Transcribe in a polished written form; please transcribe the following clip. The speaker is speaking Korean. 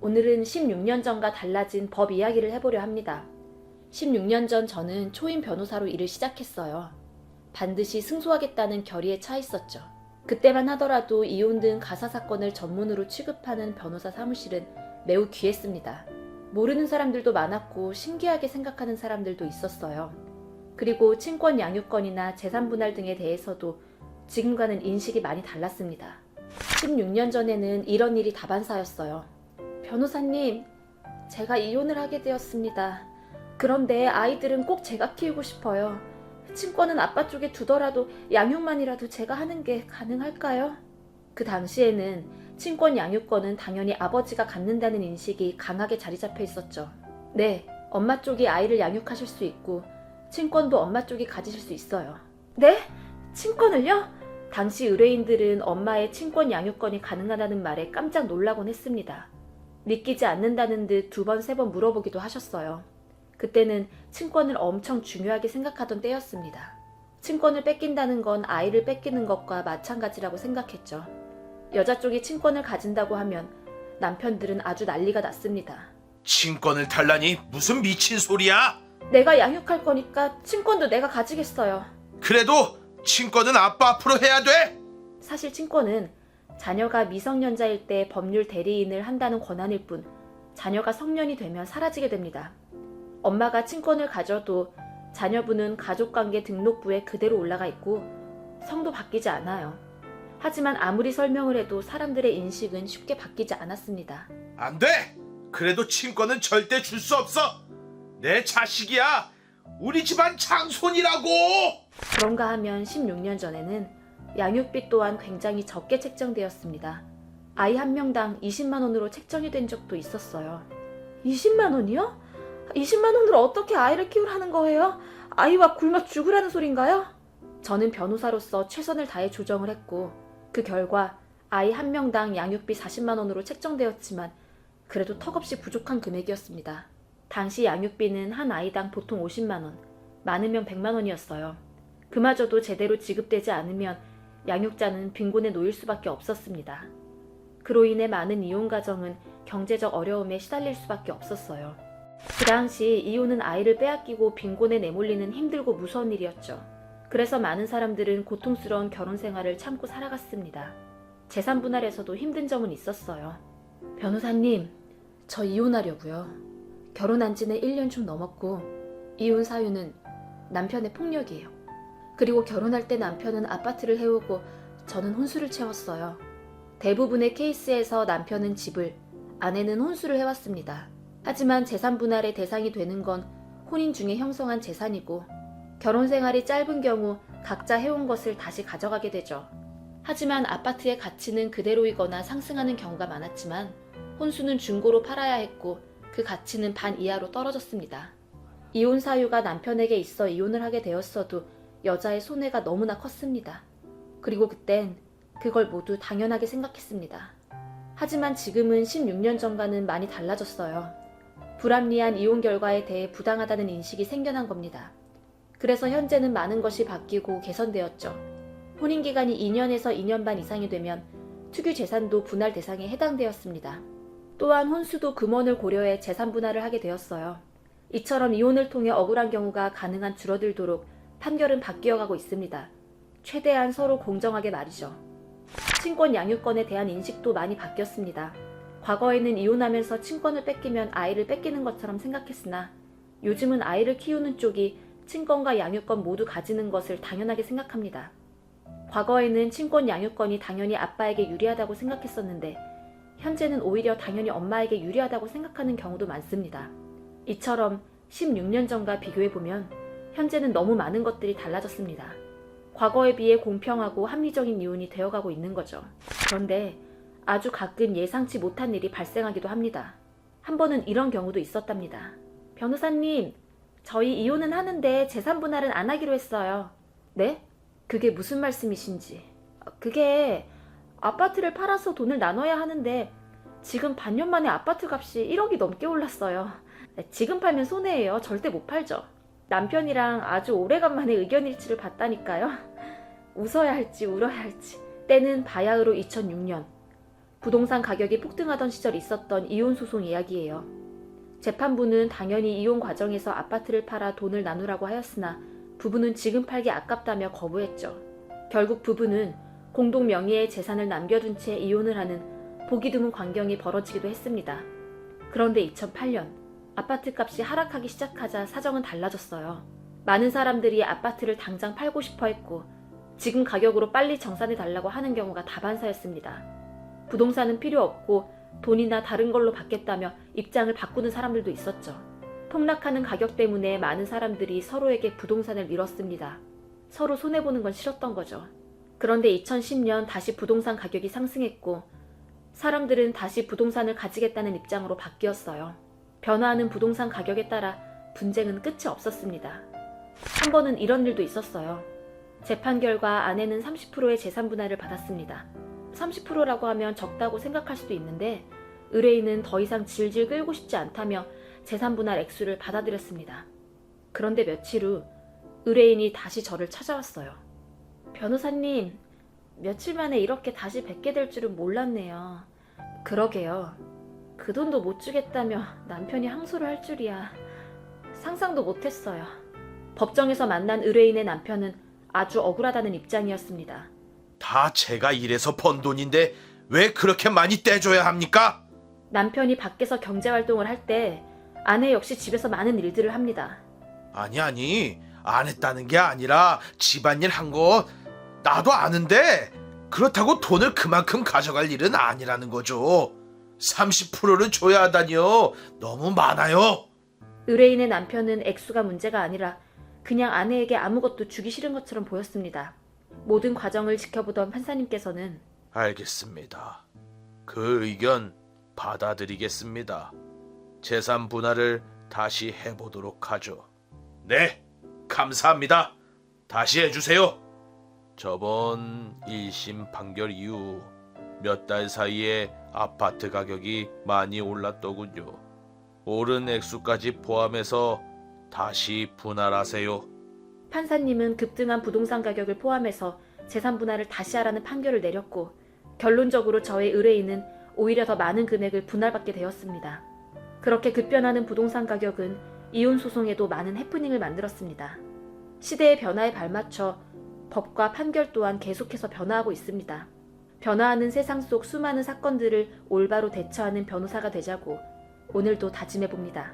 오늘은 16년 전과 달라진 법 이야기를 해보려 합니다. 16년 전 저는 초임 변호사로 일을 시작했어요. 반드시 승소하겠다는 결의에 차 있었죠. 그때만 하더라도 이혼 등 가사 사건을 전문으로 취급하는 변호사 사무실은 매우 귀했습니다. 모르는 사람들도 많았고 신기하게 생각하는 사람들도 있었어요. 그리고 친권 양육권이나 재산 분할 등에 대해서도 지금과는 인식이 많이 달랐습니다. 16년 전에는 이런 일이 다반사였어요. 변호사님, 제가 이혼을 하게 되었습니다. 그런데 아이들은 꼭 제가 키우고 싶어요. 친권은 아빠 쪽에 두더라도 양육만이라도 제가 하는 게 가능할까요? 그 당시에는 친권 양육권은 당연히 아버지가 갖는다는 인식이 강하게 자리 잡혀 있었죠. 네, 엄마 쪽이 아이를 양육하실 수 있고 친권도 엄마 쪽이 가지실 수 있어요. 네? 친권을요? 당시 의뢰인들은 엄마의 친권 양육권이 가능하다는 말에 깜짝 놀라곤 했습니다. 믿기지 않는다는 듯 2번, 3번 물어보기도 하셨어요. 그때는 친권을 엄청 중요하게 생각하던 때였습니다. 친권을 뺏긴다는 건 아이를 뺏기는 것과 마찬가지라고 생각했죠. 여자 쪽이 친권을 가진다고 하면 남편들은 아주 난리가 났습니다. 친권을 달라니 무슨 미친 소리야? 내가 양육할 거니까 친권도 내가 가지겠어요. 그래도 친권은 아빠 앞으로 해야 돼. 사실 친권은 자녀가 미성년자일 때 법률 대리인을 한다는 권한일 뿐 자녀가 성년이 되면 사라지게 됩니다. 엄마가 친권을 가져도 자녀분은 가족관계 등록부에 그대로 올라가 있고 성도 바뀌지 않아요. 하지만 아무리 설명을 해도 사람들의 인식은 쉽게 바뀌지 않았습니다. 안 돼. 그래도 친권은 절대 줄 수 없어. 내 자식이야. 우리 집안 장손이라고. 그런가 하면 16년 전에는 양육비 또한 굉장히 적게 책정되었습니다. 아이 한 명당 20만 원으로 책정이 된 적도 있었어요. 20만 원이요? 20만 원으로 어떻게 아이를 키우라는 거예요? 아이와 굶어 죽으라는 소린가요? 저는 변호사로서 최선을 다해 조정을 했고 그 결과 아이 한 명당 양육비 40만 원으로 책정되었지만 그래도 턱없이 부족한 금액이었습니다. 당시 양육비는 한 아이당 보통 50만 원, 많으면 100만 원이었어요. 그마저도 제대로 지급되지 않으면 양육자는 빈곤에 놓일 수밖에 없었습니다. 그로 인해 많은 이혼 가정은 경제적 어려움에 시달릴 수밖에 없었어요. 그 당시 이혼은 아이를 빼앗기고 빈곤에 내몰리는 힘들고 무서운 일이었죠. 그래서 많은 사람들은 고통스러운 결혼 생활을 참고 살아갔습니다. 재산 분할에서도 힘든 점은 있었어요. 변호사님, 저 이혼하려고요. 결혼한 지는 1년 좀 넘었고 이혼 사유는 남편의 폭력이에요. 그리고 결혼할 때 남편은 아파트를 해오고 저는 혼수를 채웠어요. 대부분의 케이스에서 남편은 집을, 아내는 혼수를 해왔습니다. 하지만 재산 분할의 대상이 되는 건 혼인 중에 형성한 재산이고 결혼 생활이 짧은 경우 각자 해온 것을 다시 가져가게 되죠. 하지만 아파트의 가치는 그대로이거나 상승하는 경우가 많았지만 혼수는 중고로 팔아야 했고 그 가치는 반 이하로 떨어졌습니다. 이혼 사유가 남편에게 있어 이혼을 하게 되었어도 여자의 손해가 너무나 컸습니다. 그리고 그땐 그걸 모두 당연하게 생각했습니다. 하지만 지금은 16년 전과는 많이 달라졌어요. 불합리한 이혼 결과에 대해 부당하다는 인식이 생겨난 겁니다. 그래서 현재는 많은 것이 바뀌고 개선되었죠. 혼인기간이 2년에서 2년 반 이상이 되면 특유 재산도 분할 대상에 해당되었습니다. 또한 혼수도 금원을 고려해 재산 분할을 하게 되었어요. 이처럼 이혼을 통해 억울한 경우가 가능한 줄어들도록 판결은 바뀌어가고 있습니다. 최대한 서로 공정하게 말이죠. 친권 양육권에 대한 인식도 많이 바뀌었습니다. 과거에는 이혼하면서 친권을 뺏기면 아이를 뺏기는 것처럼 생각했으나 요즘은 아이를 키우는 쪽이 친권과 양육권 모두 가지는 것을 당연하게 생각합니다. 과거에는 친권 양육권이 당연히 아빠에게 유리하다고 생각했었는데 현재는 오히려 당연히 엄마에게 유리하다고 생각하는 경우도 많습니다. 이처럼 16년 전과 비교해보면 현재는 너무 많은 것들이 달라졌습니다. 과거에 비해 공평하고 합리적인 이혼이 되어가고 있는 거죠. 그런데 아주 가끔 예상치 못한 일이 발생하기도 합니다. 한 번은 이런 경우도 있었답니다. 변호사님, 저희 이혼은 하는데 재산 분할은 안 하기로 했어요. 네? 그게 무슨 말씀이신지. 그게 아파트를 팔아서 돈을 나눠야 하는데 지금 반년 만에 아파트 값이 1억이 넘게 올랐어요. 지금 팔면 손해예요. 절대 못 팔죠. 남편이랑 아주 오래간만에 의견 일치를 봤다니까요. 웃어야 할지 울어야 할지. 때는 바야흐로 2006년. 부동산 가격이 폭등하던 시절 있었던 이혼 소송 이야기예요. 재판부는 당연히 이혼 과정에서 아파트를 팔아 돈을 나누라고 하였으나 부부는 지금 팔기 아깝다며 거부했죠. 결국 부부는 공동 명의의 재산을 남겨둔 채 이혼을 하는 보기 드문 광경이 벌어지기도 했습니다. 그런데 2008년 아파트 값이 하락하기 시작하자 사정은 달라졌어요. 많은 사람들이 아파트를 당장 팔고 싶어 했고 지금 가격으로 빨리 정산해 달라고 하는 경우가 다반사였습니다. 부동산은 필요 없고 돈이나 다른 걸로 받겠다며 입장을 바꾸는 사람들도 있었죠. 폭락하는 가격 때문에 많은 사람들이 서로에게 부동산을 밀었습니다. 서로 손해보는 건 싫었던 거죠. 그런데 2010년 다시 부동산 가격이 상승했고 사람들은 다시 부동산을 가지겠다는 입장으로 바뀌었어요. 변화하는 부동산 가격에 따라 분쟁은 끝이 없었습니다. 한 번은 이런 일도 있었어요. 재판 결과 아내는 30%의 재산 분할을 받았습니다. 30%라고 하면 적다고 생각할 수도 있는데 의뢰인은 더 이상 질질 끌고 싶지 않다며 재산 분할 액수를 받아들였습니다. 그런데 며칠 후 의뢰인이 다시 저를 찾아왔어요. 변호사님, 며칠 만에 이렇게 다시 뵙게 될 줄은 몰랐네요. 그러게요. 그 돈도 못 주겠다며 남편이 항소를 할 줄이야. 상상도 못했어요. 법정에서 만난 의뢰인의 남편은 아주 억울하다는 입장이었습니다. 다 제가 일해서 번 돈인데 왜 그렇게 많이 떼줘야 합니까? 남편이 밖에서 경제활동을 할 때 아내 역시 집에서 많은 일들을 합니다. 아니 안 했다는 게 아니라 집안일 한 거 나도 아는데 그렇다고 돈을 그만큼 가져갈 일은 아니라는 거죠. 30%를 줘야 하다니요. 너무 많아요. 의뢰인의 남편은 액수가 문제가 아니라 그냥 아내에게 아무것도 주기 싫은 것처럼 보였습니다. 모든 과정을 지켜보던 판사님께서는 알겠습니다. 그 의견 받아들이겠습니다. 재산 분할을 다시 해보도록 하죠. 네, 감사합니다. 다시 해주세요. 저번 1심 판결 이후 몇 달 사이에 아파트 가격이 많이 올랐더군요. 오른 액수까지 포함해서 다시 분할하세요. 판사님은 급등한 부동산 가격을 포함해서 재산 분할을 다시 하라는 판결을 내렸고 결론적으로 저의 의뢰인은 오히려 더 많은 금액을 분할받게 되었습니다. 그렇게 급변하는 부동산 가격은 이혼 소송에도 많은 해프닝을 만들었습니다. 시대의 변화에 발맞춰 법과 판결 또한 계속해서 변화하고 있습니다. 변화하는 세상 속 수많은 사건들을 올바로 대처하는 변호사가 되자고 오늘도 다짐해봅니다.